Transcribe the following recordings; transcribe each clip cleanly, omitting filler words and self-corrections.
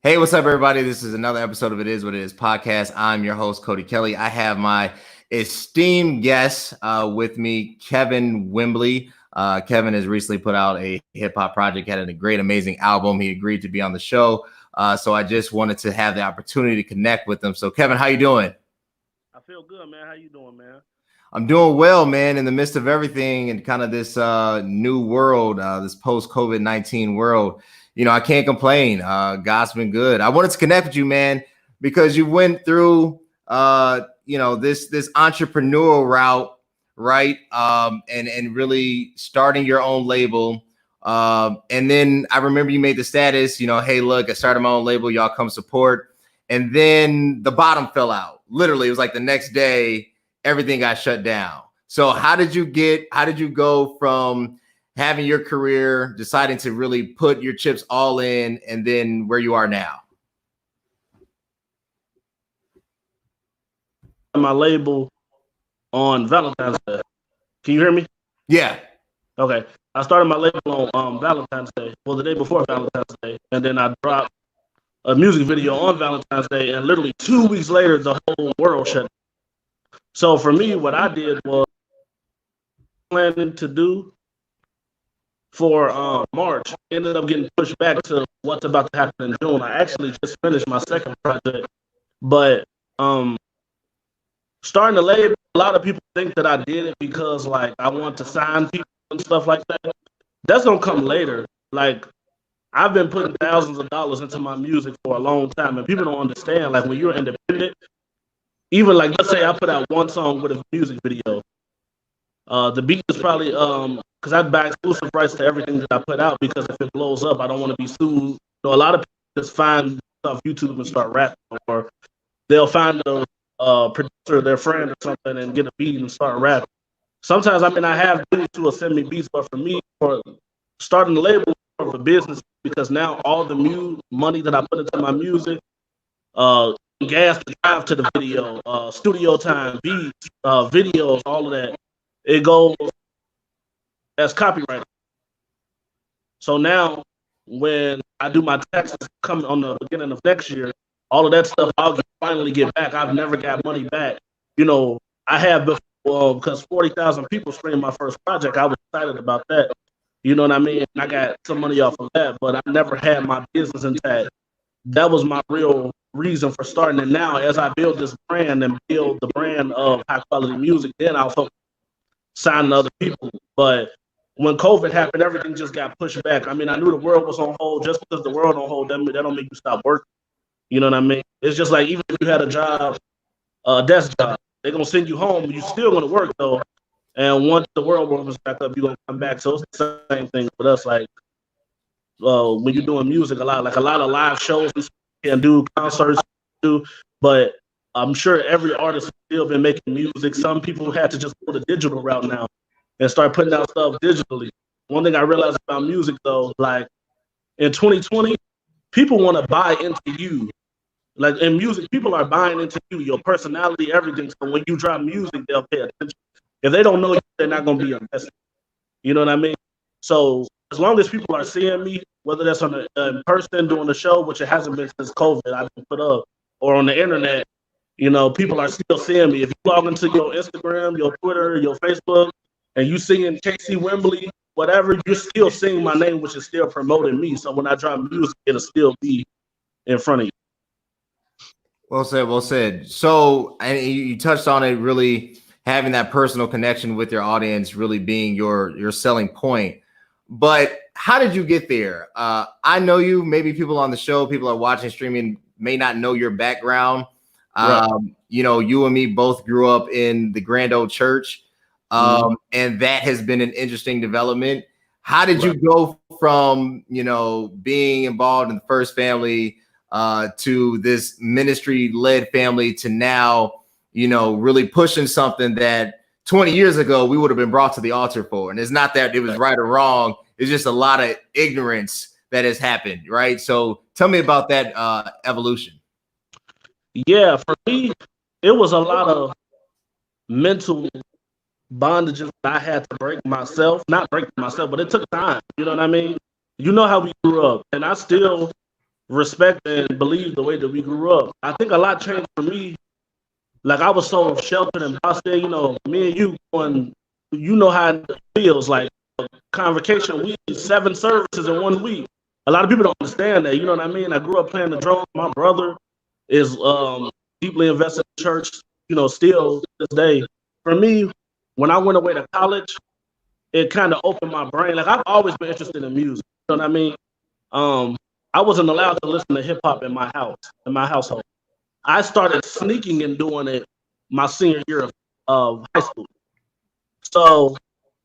Hey, what's up, everybody? This is another episode of It Is What It Is podcast. I'm your host, Cody Kelly. I have my esteemed guest with me, Kevin Wembley. Kevin has recently put out a hip hop project, had a great, amazing album. He agreed to be on the show. So I just wanted to have the opportunity to connect with him. So, Kevin, how you doing? I feel good, man. How you doing, man? I'm doing well, man, in the midst of everything and kind of this new world, this post-COVID-19 world. I can't complain. God's been good. I wanted to connect with you, man, because you went through, this entrepreneurial route, right? And really starting your own label. And then I remember you made the status, hey, look, I started my own label. Y'all come support. And then the bottom fell out. Literally, it was like the next day, everything got shut down. So how did you go from having your career, deciding to really put your chips all in, and then where you are now? My label on Valentine's Day. Can you hear me? Yeah. Okay. I started my label on Valentine's Day. Well, the day before Valentine's Day. And then I dropped a music video on Valentine's Day. And literally 2 weeks later, the whole world shut down. So for me, what I did was planning to do for March ended up getting pushed back to what's about to happen in June. I actually just finished my second project. But starting the label, a lot of people think that I did it because like I want to sign people and stuff like that. That's gonna come later. Like I've been putting thousands of dollars into my music for a long time, and people don't understand. Like when you're independent, even like let's say I put out one song with a music video. The beat is probably because I buy exclusive rights to everything that I put out because if it blows up, I don't want to be sued. So a lot of people just find stuff YouTube and start rapping, or they'll find a producer, their friend or something, and get a beat and start rapping. Sometimes I have dudes who will send me beats, but for me, for starting the label for business, because now all the money that I put into my music, gas to drive to the video, studio time, beats, videos, all of that, it goes as copyright. So now when I do my taxes coming on the beginning of next year, all of that stuff I'll finally get back. I've never got money back. I have before because 40,000 people streamed my first project. I was excited about that. You know what I mean? I got some money off of that, but I never had my business intact. That was my real reason for starting it. Now, as I build this brand and build the brand of high quality music, then I'll focus signing other people. But when COVID happened, everything just got pushed back. I mean, I knew the world was on hold. Just because the world on hold, that don't make you stop working. You know what I mean? It's just like even if you had a job, a desk job, they're gonna send you home. You're still gonna work though. And once the world opens back up, you're gonna come back. So it's the same thing with us. Like when you're doing music, a lot of live shows we can do, concerts do, but I'm sure every artist has still been making music. Some people had to just go the digital route now and start putting out stuff digitally. One thing I realized about music though, like in 2020, people want to buy into you. Like in music, people are buying into you, your personality, everything. So when you drop music, they'll pay attention. If they don't know you, they're not going to be invested. You know what I mean? So as long as people are seeing me, whether that's on in person doing the show, which it hasn't been since COVID, I've been put up, or on the internet, people are still seeing me. If you log into your Instagram, your Twitter, your Facebook, and you singing KC Wembley, whatever, you're still seeing my name, which is still promoting me. So when I drop music, it'll still be in front of you. Well said, well said. So, and you touched on it, really having that personal connection with your audience really being your selling point. But how did you get there? I know you, maybe people on the show, people are watching, streaming, may not know your background. Right. You and me both grew up in the Grand Old Church, and that has been an interesting development. How did you go from, being involved in the First Family to this ministry-led family to now, really pushing something that 20 years ago we would have been brought to the altar for? And it's not that it was right or wrong. It's just a lot of ignorance that has happened, right? So tell me about that evolution. Yeah, for me, it was a lot of mental bondages that I had to break myself. Not break myself, but it took time. You know what I mean? You know how we grew up. And I still respect and believe the way that we grew up. I think a lot changed for me. Like I was so sheltered and I said, me and you going, how it feels like convocation week, 7 services in 1 week. A lot of people don't understand that. You know what I mean? I grew up playing the drums. My brother is deeply invested in church, still to this day. For me, when I went away to college, it kind of opened my brain. Like I've always been interested in music. You know what I mean? I wasn't allowed to listen to hip hop in my household. I started sneaking and doing it my senior year of high school. So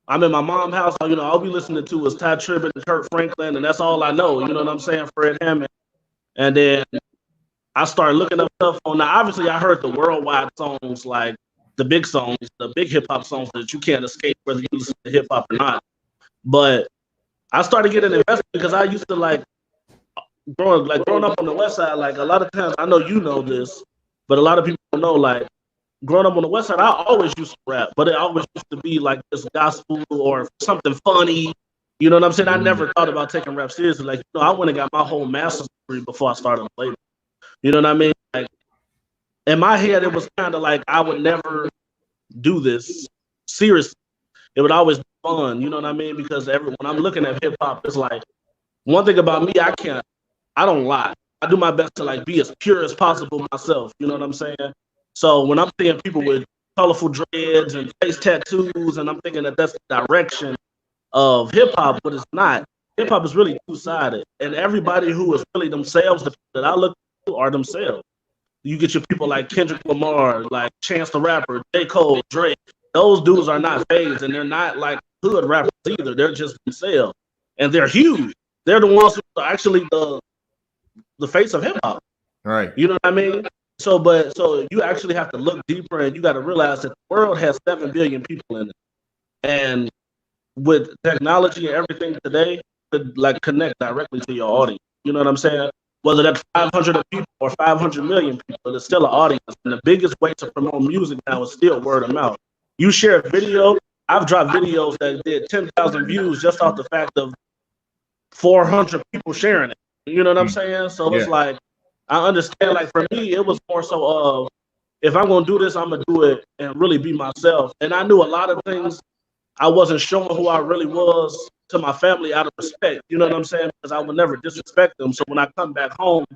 I'm in my mom's house. All we listening to is Ty Tribbett and Kirk Franklin, and that's all I know. You know what I'm saying? Fred Hammond. And then I started looking up stuff on. Now, obviously, I heard the worldwide songs, like the big songs, the big hip hop songs that you can't escape whether you listen to hip hop or not. But I started getting invested because I used to growing up on the West Side. Like a lot of times, I know you know this, but a lot of people don't know. Like growing up on the West Side, I always used to rap, but it always used to be like this gospel or something funny. You know what I'm saying? I never thought about taking rap seriously. Like, I went and got my whole master's degree before I started a label. You know what I mean? Like, in my head, it was kind of like I would never do this seriously. It would always be fun. You know what I mean? Because when I'm looking at hip hop, it's like one thing about me, I don't lie. I do my best to be as pure as possible myself. You know what I'm saying? So when I'm seeing people with colorful dreads and face tattoos, and I'm thinking that that's the direction of hip hop, but it's not. Hip hop is really two-sided, and everybody who is really themselves, the people that I look to are themselves. You get your people like Kendrick Lamar, like Chance the Rapper, J. Cole, Drake. Those dudes are not fades, and they're not like hood rappers either. They're just themselves, and they're huge. They're the ones who are actually the face of hip hop. Right. You know what I mean? So you actually have to look deeper, and you got to realize that the world has 7 billion people in it, and with technology and everything today, could connect directly to your audience. You know what I'm saying? Whether that's 500 people or 500 million people, it's still an audience. And the biggest way to promote music now is still word of mouth. You share a video. I've dropped videos that did 10,000 views just off the fact of 400 people sharing it. You know what I'm saying? So it's like, I understand, for me, it was more so of, if I'm going to do this, I'm going to do it and really be myself. And I knew a lot of things I wasn't showing who I really was to my family out of respect. You know what I'm saying? Because I would never disrespect them. So when I come back home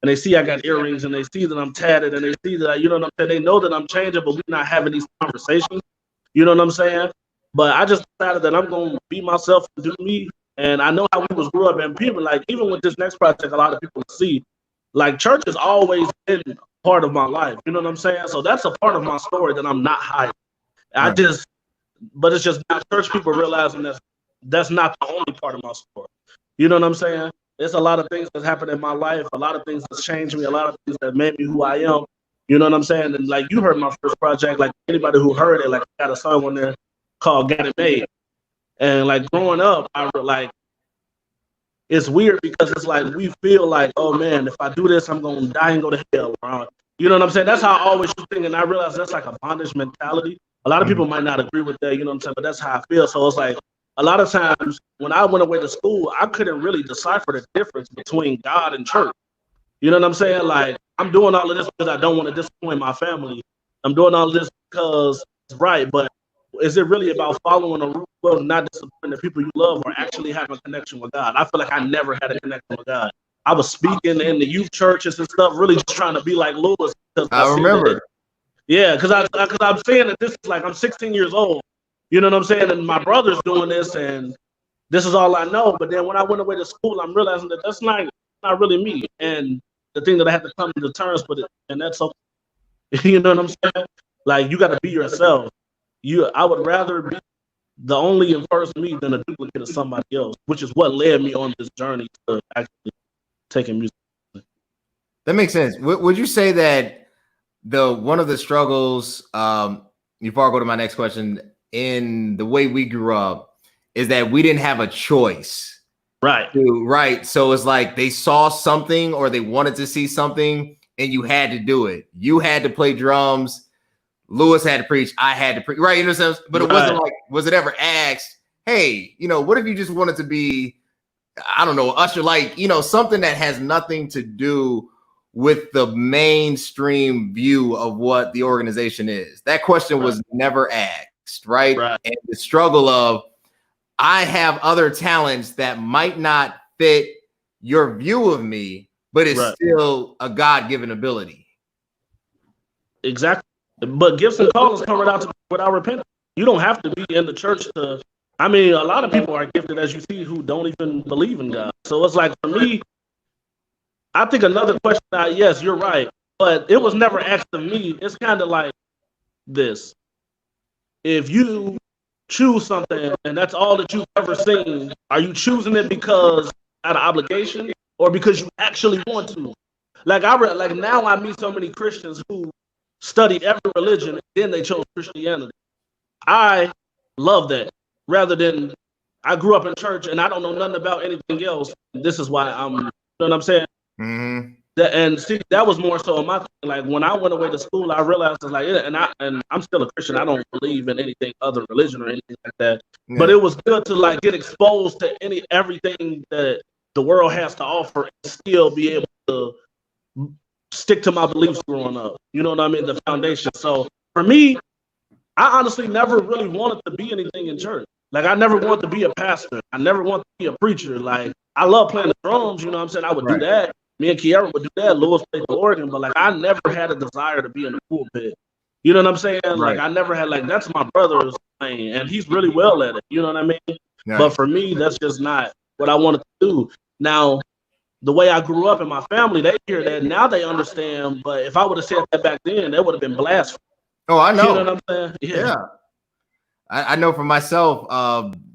and they see I got earrings and they see that I'm tatted and they see that, you know what I'm saying? They know that I'm changing, but we're not having these conversations. You know what I'm saying? But I just decided that I'm going to be myself and do me. And I know how we was grew up, and people, even with this next project, a lot of people see, church has always been part of my life. You know what I'm saying? So that's a part of my story that I'm not hiding. But it's just not church people realizing that's not the only part of my story. You know what I'm saying? There's a lot of things that's happened in my life, a lot of things that's changed me, a lot of things that made me who I am. You know what I'm saying? And you heard my first project, anybody who heard it, I got a song on there called Got It Made. And growing up, it's weird because it's we feel oh man, if I do this, I'm gonna die and go to hell. You know what I'm saying? That's how I always think, and I realize that's a bondage mentality. A lot of people might not agree with that, you know what I'm saying? But that's how I feel. So it's a lot of times when I went away to school, I couldn't really decipher the difference between God and church. You know what I'm saying? I'm doing all of this because I don't want to disappoint my family. I'm doing all of this because it's right, but is it really about following a rule and not disappointing the people you love, or actually having a connection with God? I feel like I never had a connection with God. I was speaking in the youth churches and stuff, really just trying to be like Lewis. I remember. Because I'm saying that this is I'm 16 years old. You know what I'm saying? And my brother's doing this, and this is all I know. But then when I went away to school, I'm realizing that that's not really me. And the thing that I have to come to terms with it, and that's okay. You know what I'm saying? You got to be yourself. I would rather be the only and first me than a duplicate of somebody else, which is what led me on this journey to actually taking music. That makes sense. Would you say that one of the struggles, before I go to my next question, in the way we grew up, is that we didn't have a choice? Right. Right. So it's they saw something or they wanted to see something and you had to do it. You had to play drums. Lewis had to preach. I had to preach. Right. You know what I'm saying? But it wasn't was it ever asked, hey, what if you just wanted to be I don't know, usher, like, you know, something that has nothing to do with the mainstream view of what the organization is. That question was never asked, right? And the struggle of, I have other talents that might not fit your view of me, but it's still a God-given ability. Exactly. But gifts and callings come without repentance. You don't have to be in the church to. I mean, a lot of people are gifted, as you see, who don't even believe in God. So it's like, for me, I think another question, yes, you're right, but it was never asked of me. It's kind of like this. If you choose something and that's all that you've ever seen, are you choosing it because out of obligation or because you actually want to? Like, now I meet so many Christians who studied every religion and then they chose Christianity. I love that, rather than I grew up in church and I don't know nothing about anything else. This is why I'm, you know what I'm saying? Mm-hmm. And see, that was more so my thing. Like, when I went away to school, I realized it's like, and I'm still a Christian. I don't believe in anything other religion or anything like that. Yeah. But it was good to like get exposed to everything that the world has to offer and still be able to stick to my beliefs growing up. You know what I mean? The foundation. So for me, I honestly never really wanted to be anything in church. Like, I never wanted to be a pastor. I never wanted to be a preacher. Like, I love playing the drums. You know what I'm saying? I would do that. Me and Kiara would do that. Lewis played the organ. But, like, I never had a desire to be in the pulpit. You know what I'm saying? Like, I never had, like, that's my brother's thing. And he's really well at it. You know what I mean? Yeah. But for me, that's just not what I wanted to do. Now, the way I grew up in my family, they hear that. Now they understand. But if I would have said that back then, that would have been blasphemy. Oh, I know. You know what I'm saying? Yeah. I know for myself,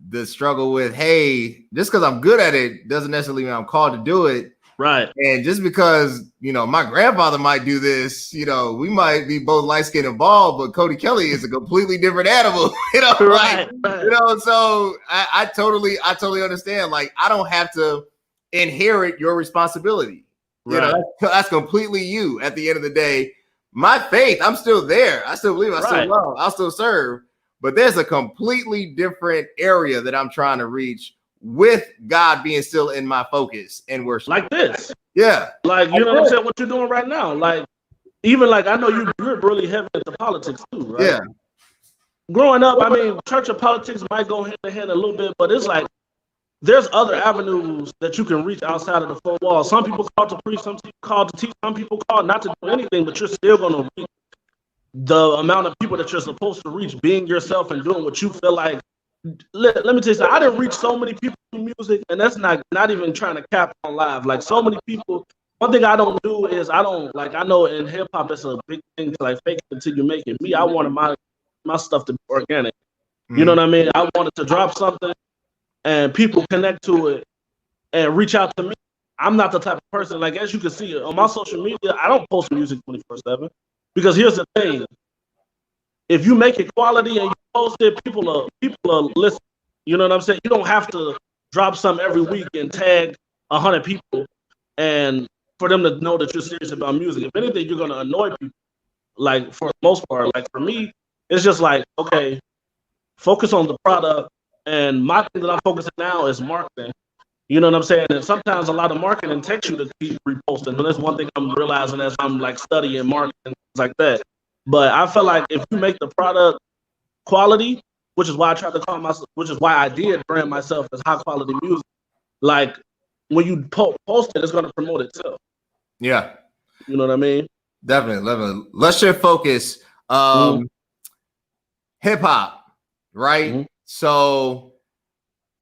the struggle with, hey, just because I'm good at it doesn't necessarily mean I'm called to do it. Right. And just because, you know, my grandfather might do this, you know, we might be both light-skinned and bald, but Cody Kelly is a completely different animal. You know, right. You know, so I totally understand. Like, I don't have to inherit your responsibility. You know, that's completely you at the end of the day. My faith, I'm still there. I still believe, I still love, I'll still serve. But there's a completely different area that I'm trying to reach with God being still in my focus and worship. Like this. Yeah. Like, you know what I'm saying? What you're doing right now. Like, even like, I know you're really heavy into politics too, right? Yeah. Growing up, I mean, church and politics might go hand in hand a little bit, but it's like, there's other avenues that you can reach outside of the four walls. Some people call to preach, some people call to teach, some people call not to do anything, but you're still going to reach the amount of people that you're supposed to reach, being yourself and doing what you feel like. Let me tell you something. I didn't reach so many people through music, and that's not even trying to cap on live. Like, so many people, one thing I don't do is I know in hip hop it's a big thing to like fake it until you make it. Me, I wanted my stuff to be organic. Mm-hmm. You know what I mean? I wanted to drop something and people connect to it and reach out to me. I'm not the type of person, like, as you can see on my social media, I don't post music 24/7. Because here's the thing. If you make it quality and you post it, people are listening. You know what I'm saying? You don't have to drop something every week and tag 100 people and for them to know that you're serious about music. If anything, you're going to annoy people, like, for the most part. Like, for me, it's just like, okay, focus on the product. And my thing that I'm focusing now is marketing. You know what I'm saying? And sometimes a lot of marketing takes you to keep reposting. And that's one thing I'm realizing as I'm like studying marketing, things like that. But I feel like if you make the product quality, which is why I tried to call myself, which is why I did brand myself as high quality music. Like, when you post it, it's going to promote itself. Yeah. You know what I mean? Definitely. Let's shift focus. Hip hop, right? Mm-hmm. So,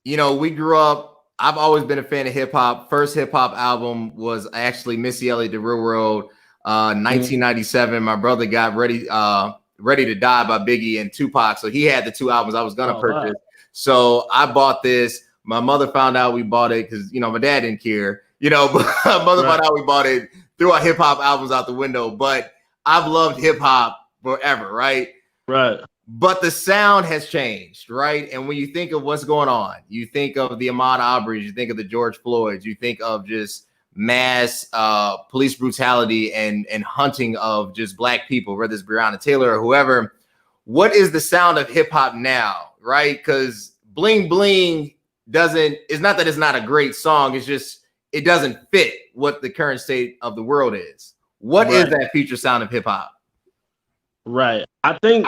you know, we grew up. I've always been a fan of hip hop. First hip hop album was actually Missy Elliott, The Real World, 1997. My brother got Ready to Die by Biggie and Tupac. So he had the two albums I was going to purchase. Wow. So I bought this. My mother found out we bought it because, you know, my dad didn't care, you know, but my mother found out we bought it, threw our hip hop albums out the window. But I've loved hip hop forever, right? Right. But the sound has changed, right? And when you think of what's going on, you think of the Ahmaud Arbery's, you think of the George Floyds, you think of just mass police brutality and hunting of just Black people, whether it's Breonna Taylor or whoever. What is the sound of hip hop now, right? Because bling bling doesn't, it's not that it's not a great song, it's just it doesn't fit what the current state of the world is. What is that future sound of hip hop? Right. I think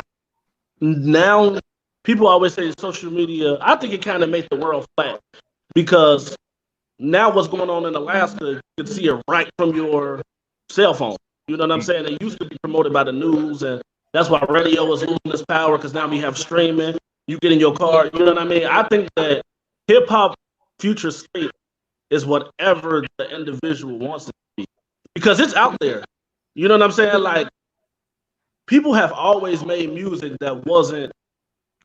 now people always say social media, I think it kind of made the world flat, because now what's going on in Alaska, you can see it right from your cell phone. You know what I'm saying? It used to be promoted by the news, and that's why radio is losing its power, because now we have streaming. You get in your car, you know what I mean? I think that hip hop future state is whatever the individual wants it to be, because it's out there. You know what I'm saying? Like, people have always made music that wasn't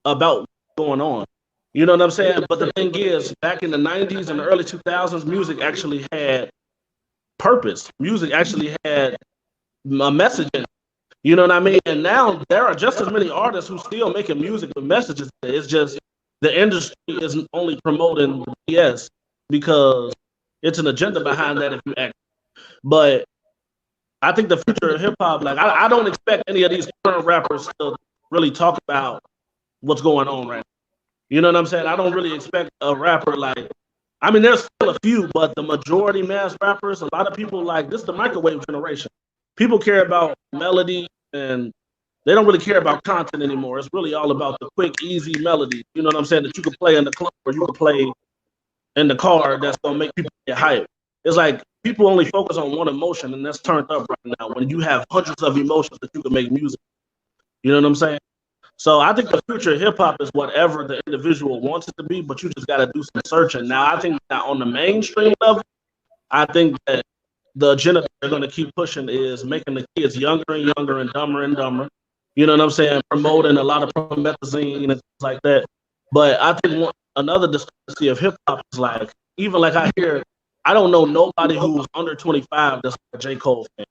about what's going on. You know what I'm saying? But the thing is, back in the 90s and the early 2000s, music actually had purpose. Music actually had a message in it. You know what I mean? And now there are just as many artists who still making music with messages. It's just the industry isn't only promoting BS because it's an agenda behind that if you act. But I think the future of hip hop, like, I don't expect any of these current rappers to really talk about what's going on right now. You know what I'm saying? I don't really expect a rapper like, I mean, there's still a few, but the majority mass rappers, a lot of people, like, this is the microwave generation. People care about melody, and they don't really care about content anymore. It's really all about the quick, easy melody. You know what I'm saying? That you can play in the club or you can play in the car that's going to make people get hyped. It's like people only focus on one emotion, and that's turned up right now when you have hundreds of emotions that you can make music. You know what I'm saying? So I think the future of hip hop is whatever the individual wants it to be, but you just got to do some searching. Now, I think that on the mainstream level, I think that the agenda they're going to keep pushing is making the kids younger and younger and dumber and dumber. You know what I'm saying? Promoting a lot of promethazine and things like that. But I think another discrepancy of hip hop is, like, even like I don't know nobody who's under 25 that's a J. Cole fan.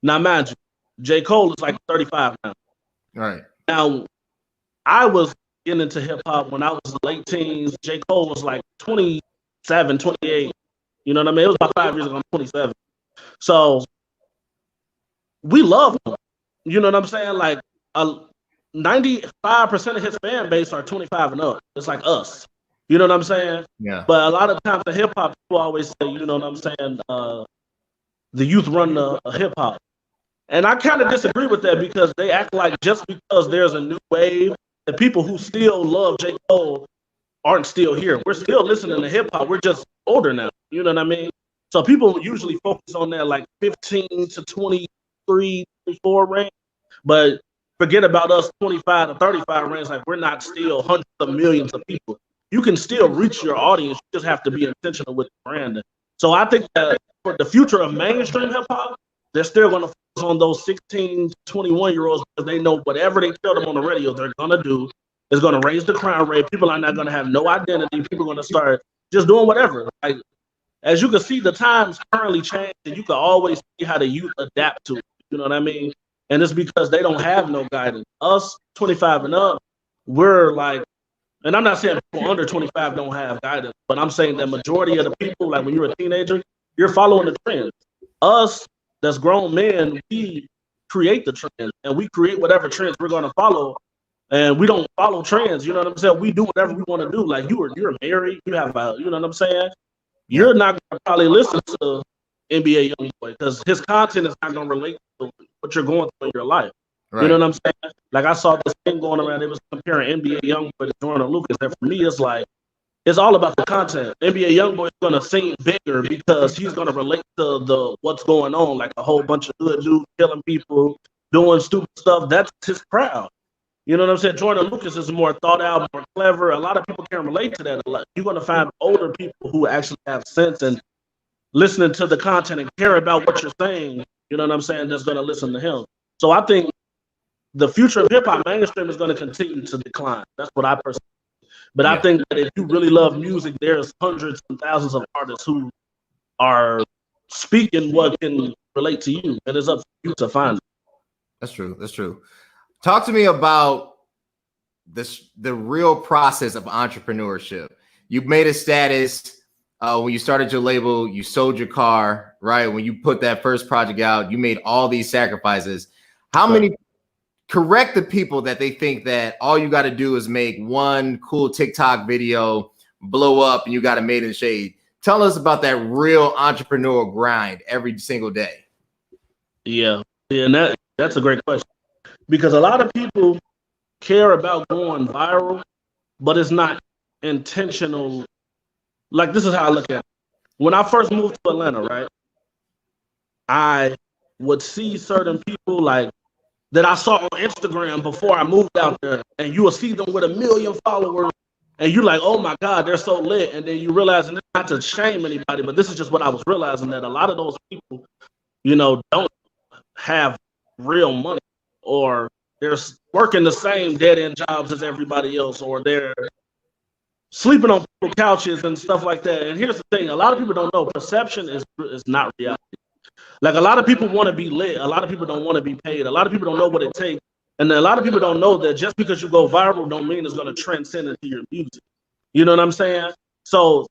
Now, mind you, J. Cole is like 35 now. Right. Now, I was getting into hip hop when I was late teens. J. Cole was like 27, 28. You know what I mean? It was about 5 years ago. I'm 27. So we love him. You know what I'm saying? Like, 95% of his fan base are 25 and up. It's like us. You know what I'm saying? Yeah. But a lot of times the hip hop people always say, you know what I'm saying, the youth run the hip hop. And I kind of disagree with that, because they act like just because there's a new wave, the people who still love J. Cole aren't still here. We're still listening to hip hop. We're just older now. You know what I mean? So people usually focus on that like 15 to 23, 24 range, but forget about us 25 to 35 range. Like, we're not still hundreds of millions of people. You can still reach your audience. You just have to be intentional with the branding. So I think that for the future of mainstream hip hop, they're still going to focus on those 16, 21-year-olds, because they know whatever they tell them on the radio they're going to do is going to raise the crime rate. People are not going to have no identity. People are going to start just doing whatever. Like, as you can see, the times currently change, and you can always see how the youth adapt to it. You know what I mean? And it's because they don't have no guidance. Us, 25 and up, we're like, and I'm not saying people under 25 don't have guidance, but I'm saying the majority of the people, like when you're a teenager, you're following the trends. Us, that's grown men, we create the trends, and we create whatever trends we're going to follow, and we don't follow trends. You know what I'm saying? We do whatever we want to do. Like, you're married, you have a, you know what I'm saying? You're not going to probably listen to NBA Youngboy because his content is not going to relate to what you're going through in your life. Right. You know what I'm saying? Like, I saw this thing going around. It was comparing NBA Youngboy to Jordan Lucas. And for me, it's like, it's all about the content. NBA Youngboy is going to seem bigger because he's going to relate to the what's going on, like a whole bunch of hood dudes killing people, doing stupid stuff. That's his crowd. You know what I'm saying? Jordan Lucas is more thought out, more clever. A lot of people can relate to that. You're going to find older people who actually have sense and listening to the content and care about what you're saying. You know what I'm saying? That's going to listen to him. So I think the future of hip hop mainstream is going to continue to decline. That's what I personally. But I think that if you really love music, there's hundreds and thousands of artists who are speaking what can relate to you, and it's up to you to find it. That's true. That's true. Talk to me about the real process of entrepreneurship. You made a status when you started your label, you sold your car, right? When you put that first project out, you made all these sacrifices. How many correct the people that they think that all you got to do is make one cool TikTok video blow up and you got a Made in the Shade. Tell us about that real entrepreneurial grind every single day. Yeah, and that's a great question, because a lot of people care about going viral, but it's not intentional. Like, this is how I look at it. When I first moved to Atlanta, right, I would see certain people like that I saw on Instagram before I moved out there, and you will see them with 1 million followers, and you're like, oh my God, they're so lit. And then you realize, and it's not to shame anybody, but this is just what I was realizing, that a lot of those people, don't have real money, or they're working the same dead end jobs as everybody else, or they're sleeping on people's couches and stuff like that. And here's the thing: a lot of people don't know perception is not reality. Like, a lot of people want to be lit. A lot of people don't want to be paid. A lot of people don't know what it takes. And a lot of people don't know that just because you go viral don't mean it's going to transcend into your music. You know what I'm saying? So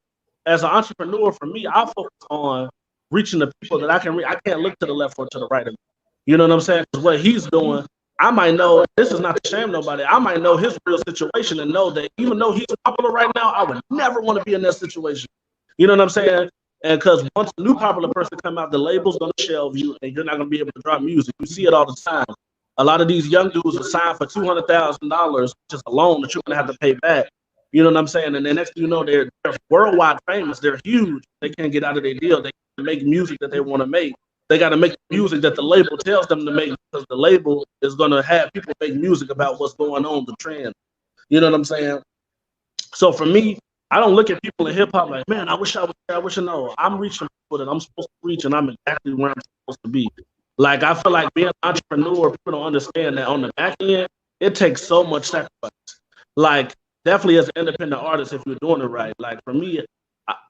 as an entrepreneur, for me, I focus on reaching the people that I can reach. I can't look to the left or to the right of me. You know what I'm saying? Because what he's doing, I might know, this is not to shame nobody, I might know his real situation and know that even though he's popular right now, I would never want to be in that situation. You know what I'm saying? And because once a new popular person come out, the label's going to shelve you and you're not going to be able to drop music. You see it all the time. A lot of these young dudes are signed for $200,000, which is a loan that you're going to have to pay back. You know what I'm saying? And then next thing you know, they're worldwide famous. They're huge. They can't get out of their deal. They can make music that they want to make. They got to make music that the label tells them to make, because the label is going to have people make music about what's going on, the trend. You know what I'm saying? So for me, I don't look at people in hip hop like, man, I wish I was there. I wish I know. I'm reaching people that I'm supposed to reach, and I'm exactly where I'm supposed to be. Like, I feel like being an entrepreneur, people don't understand that on the back end, it takes so much sacrifice. Like, definitely as an independent artist, if you're doing it right. Like, for me,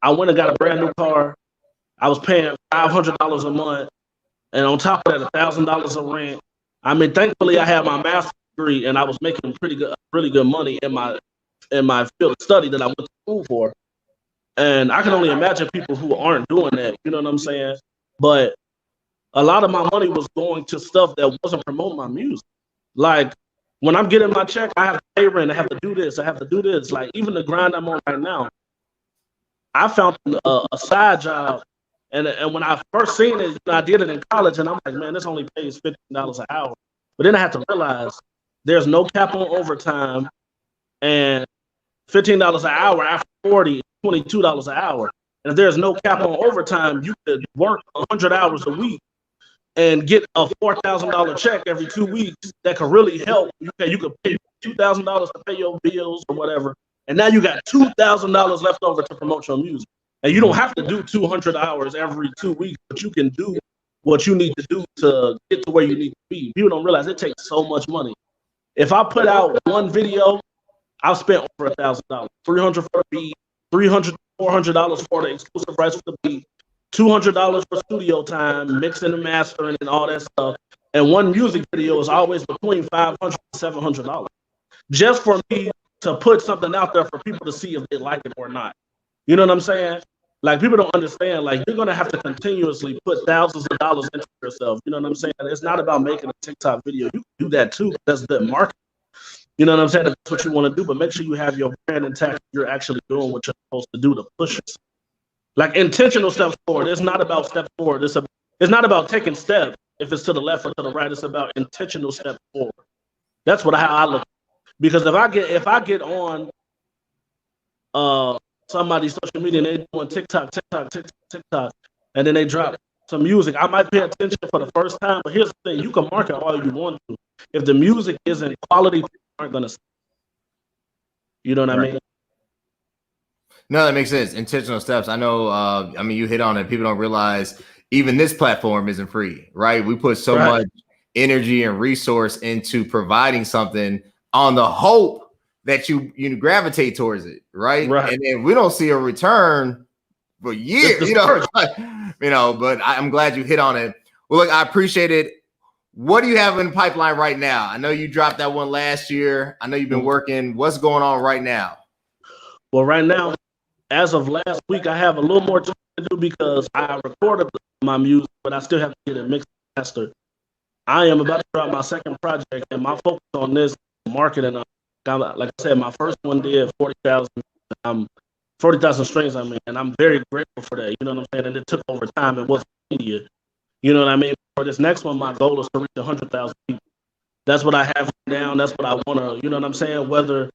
I went and got a brand new car. I was paying $500 a month, and on top of that, $1,000 of rent. I mean, thankfully, I had my master's degree, and I was making really good money in my field of study that I went to school for. And I can only imagine people who aren't doing that. You know what I'm saying? But a lot of my money was going to stuff that wasn't promoting my music. Like, when I'm getting my check, I have to pay rent. I have to do this. I have to do this. Like, even the grind I'm on right now, I found a side job. And when I first seen it, I did it in college, and I'm like, man, this only pays $15 an hour. But then I had to realize there's no cap on overtime, and $15 an hour after 40, $22 an hour. And if there's no cap on overtime, you could work 100 hours a week and get a $4,000 check every 2 weeks that could really help. You could pay $2,000 to pay your bills or whatever, and now you got $2,000 left over to promote your music. And you don't have to do 200 hours every 2 weeks, but you can do what you need to do to get to where you need to be. People don't realize it takes so much money. If I put out one video, I've spent over $1,000, $300 for the beat, $300, $400 for the exclusive rights for the beat, $200 for studio time, mixing and mastering and all that stuff. And one music video is always between $500 to $700, just for me to put something out there for people to see if they like it or not. You know what I'm saying? Like, people don't understand, like, you're going to have to continuously put thousands of dollars into yourself. You know what I'm saying? It's not about making a TikTok video. You can do that too. That's the market. You know what I'm saying? That's what you want to do, but make sure you have your brand intact. You're actually doing what you're supposed to do to push yourself. Like, intentional steps forward. It's not about steps forward. It's not about taking steps if it's to the left or to the right. It's about intentional steps forward. That's how I look. Because if I get on somebody's social media and they doing TikTok, and then they drop some music, I might pay attention for the first time. But here's the thing: you can market all you want to. If the music isn't quality, people aren't gonna. You know what I mean? No, that makes sense. Intentional steps. I know. I mean, you hit on it. People don't realize even this platform isn't free, right? We put so much energy and resource into providing something on the hope that you gravitate towards it, right? And then we don't see a return for years, but I'm glad you hit on it. Well, look, I appreciate it. What do you have in the pipeline right now? I know you dropped that one last year. I know you've been working. What's going on right now? Well, right now, as of last week, I have a little more to do because I recorded my music, but I still have to get it mixed and mastered. I am about to drop my second project, and my focus on this marketing. Like I said, my first one did 40,000. I'm 40,000 streams, I mean, and I'm very grateful for that. You know what I'm saying? And it took over time. It wasn't immediate. You know what I mean? For this next one, my goal is to reach 100,000 people. That's what I have down. That's what I want to, you know what I'm saying? Whether,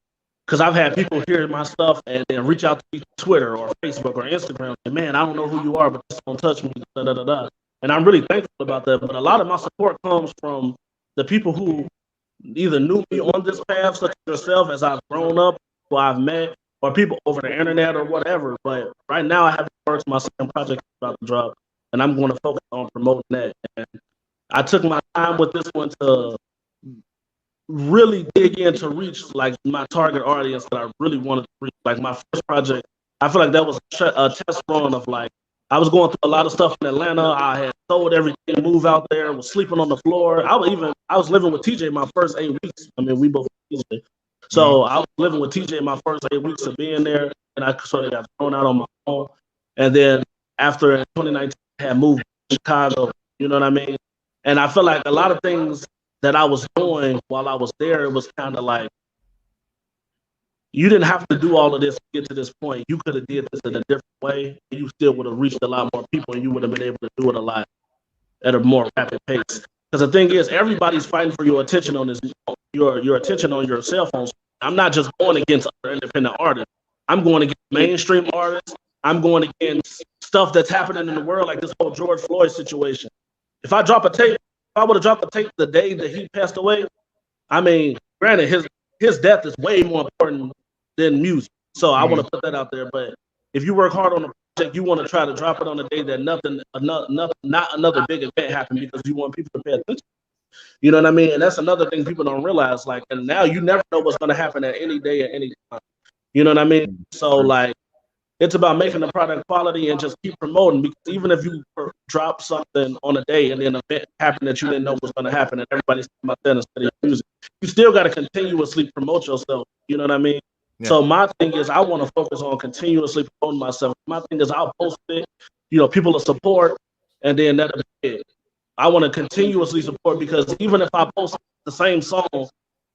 because I've had people hear my stuff and then reach out to me on Twitter or Facebook or Instagram and, man, I don't know who you are, but just don't touch me, da, da, da, da. And I'm really thankful about that. But a lot of my support comes from the people who either knew me on this path, such as yourself, as I've grown up, who I've met, or people over the internet or whatever. But right now, I have to work my second project about to drop, and I'm going to focus on promoting that. And I took my time with this one to really dig in to reach like my target audience that I really wanted to reach. Like my first project, I feel like that was a test run of like, I was going through a lot of stuff in Atlanta. I had sold everything, moved out there, was sleeping on the floor. I was living with TJ my first 8 weeks. I mean, we both TJ. So I was living with TJ my first 8 weeks of being there, and I sort of got thrown out on my own. And then after in 2019, I had moved to Chicago. You know what I mean? And I feel like a lot of things that I was doing while I was there, it was kind of like, you didn't have to do all of this to get to this point. You could have did this in a different way, and you still would have reached a lot more people, and you would have been able to do it a lot at a more rapid pace. Because the thing is, everybody's fighting for your attention on this, your attention on your cell phones. I'm not just going against other independent artists. I'm going against mainstream artists. I'm going against stuff that's happening in the world, like this whole George Floyd situation. If I drop a tape, if I would have dropped a tape the day that he passed away, I mean, granted, his death is way more important than music. So I want to put that out there. But if you work hard on a project, you want to try to drop it on a day that not another big event happened, because you want people to pay attention. You know what I mean? And that's another thing people don't realize. Like, and now you never know what's going to happen at any day, at any time. You know what I mean? So like, it's about making the product quality and just keep promoting. Because even if you drop something on a day and then an event happened that you didn't know was going to happen, and everybody's talking about that instead of music, you still got to continuously promote yourself. You know what I mean? Yeah. So my thing is, I want to focus on continuously promoting myself. My thing is, I'll post it, people will support, and then that'll be it. I want to continuously support, because even if I post the same song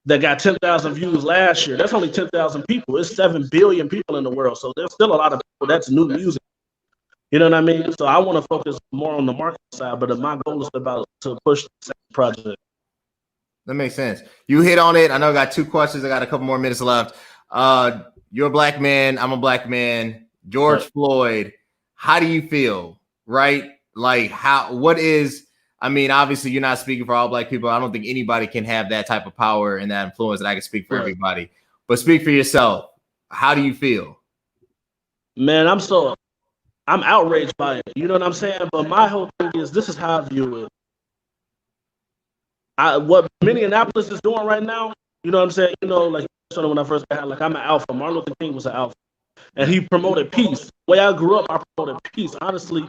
that got 10,000 views last year, that's only 10,000 people. It's 7 billion people in the world. So there's still a lot of people that's new music. You know what I mean? So I want to focus more on the marketing side, but my goal is to push the second project. That makes sense. You hit on it. I know I got 2 questions. I got a couple more minutes left. You're a black man. I'm a black man. George Floyd. How do you feel? Right? Like I mean, obviously you're not speaking for all black people. I don't think anybody can have that type of power and that influence that I can speak for everybody. But speak for yourself. How do you feel? Man, I'm outraged by it. You know what I'm saying? But my whole thing is, this is how I view it. What Minneapolis is doing right now, you know what I'm saying? Like when I first got, like, I'm an alpha. Martin Luther King was an alpha. And he promoted peace. The way I grew up, I promoted peace. Honestly,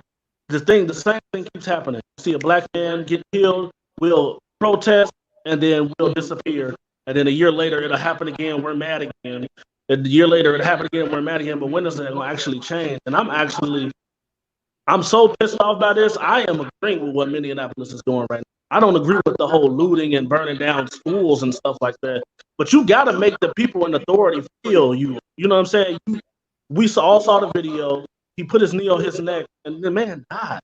the same thing keeps happening. You see a black man get killed, we'll protest, and then we'll disappear. And then a year later, it'll happen again, we're mad again. And a year later, it'll happen again, we're mad again. But when is it going to actually change? And I'm so pissed off by this. I am agreeing with what Minneapolis is doing right now. I don't agree with the whole looting and burning down schools and stuff like that. But you got to make the people in authority feel you. You know what I'm saying? We all saw the video. He put his knee on his neck, and the man died.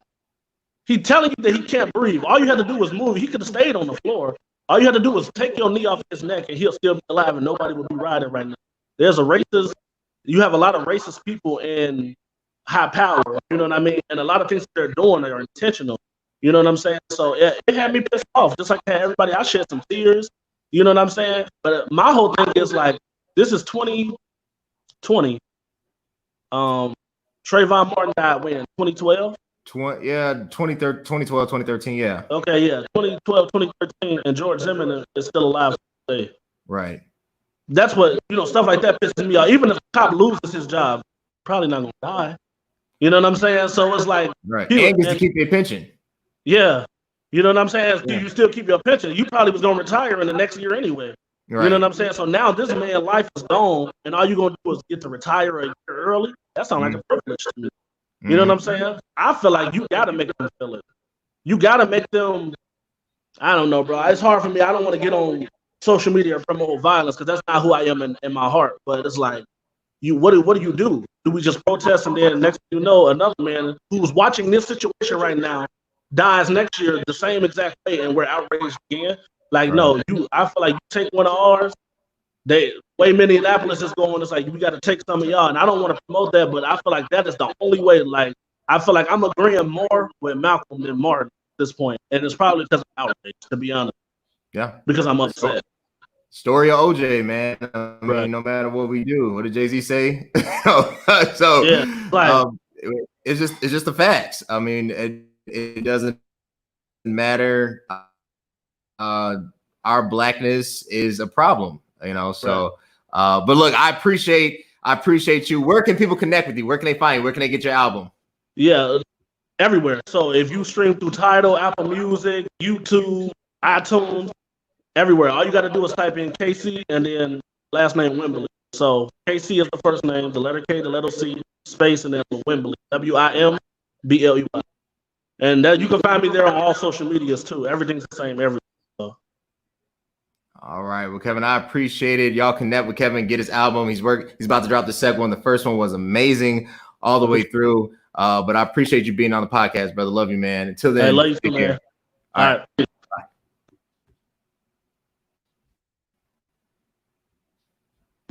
He telling you that he can't breathe. All you had to do was move. He could have stayed on the floor. All you had to do was take your knee off his neck, and he'll still be alive, and nobody will be riding right now. You have a lot of racist people in high power. You know what I mean? And a lot of things they're doing are intentional. You know what I'm saying? So it had me pissed off. Just like everybody, I shed some tears. You know what I'm saying? But my whole thing is like, this is 2020. Trayvon Martin died when? 2012? 2012, 2013, yeah. Okay, yeah. 2012, 2013, and George Zimmerman is still alive today. Right. That's what, stuff like that pisses me off. Even if the cop loses his job, probably not going to die. You know what I'm saying? So it's like... Right. And gets to keep their pension. Yeah. You know what I'm saying? Yeah. You still keep your pension. You probably was going to retire in the next year anyway. Right. You know what I'm saying? So now this man's life is gone, and all you're going to do is get to retire a year early. That sounds like a privilege to me. You know what I'm saying? I feel like you got to make them feel it. You got to make them, I don't know, bro. It's hard for me. I don't want to get on social media and promote violence, because that's not who I am in my heart. But it's like, what do you do? do we just protest and then next thing you know, another man who's watching this situation right now dies next year the same exact way, and we're outraged again? Like, Right. no, I feel like you take one of ours. Way Minneapolis is going. It's like we got to take some of y'all, and I don't want to promote that, but I feel like that is the only way. Like, I feel like I'm agreeing more with Malcolm than Martin at this point, and it's probably because of outrage, to be honest. Yeah, because I'm upset. Story of OJ, man. I mean, Right. no matter what we do, what did Jay-Z say? So Yeah, like, it's just the facts. I mean, it doesn't matter. Our blackness is a problem, you know. So, but look, I appreciate you. Where can people connect with you? Where can they find you? Where can they get your album? Yeah, everywhere. So if you stream through Tidal, Apple Music, YouTube, iTunes, everywhere. All you got to do is type in KC and then last name Wimbley. So KC is the first name, the letter K, the letter C, space, and then Wimbley. WIMBLUY. And that you can find me there on all social medias too. Everything's the same everywhere. So. All right. Well, Kevin, I appreciate it. Y'all connect with Kevin, get his album. He's about to drop the second one. The first one was amazing all the way through. But I appreciate you being on the podcast, brother. Love you, man. Until then, I love you too, man. All right.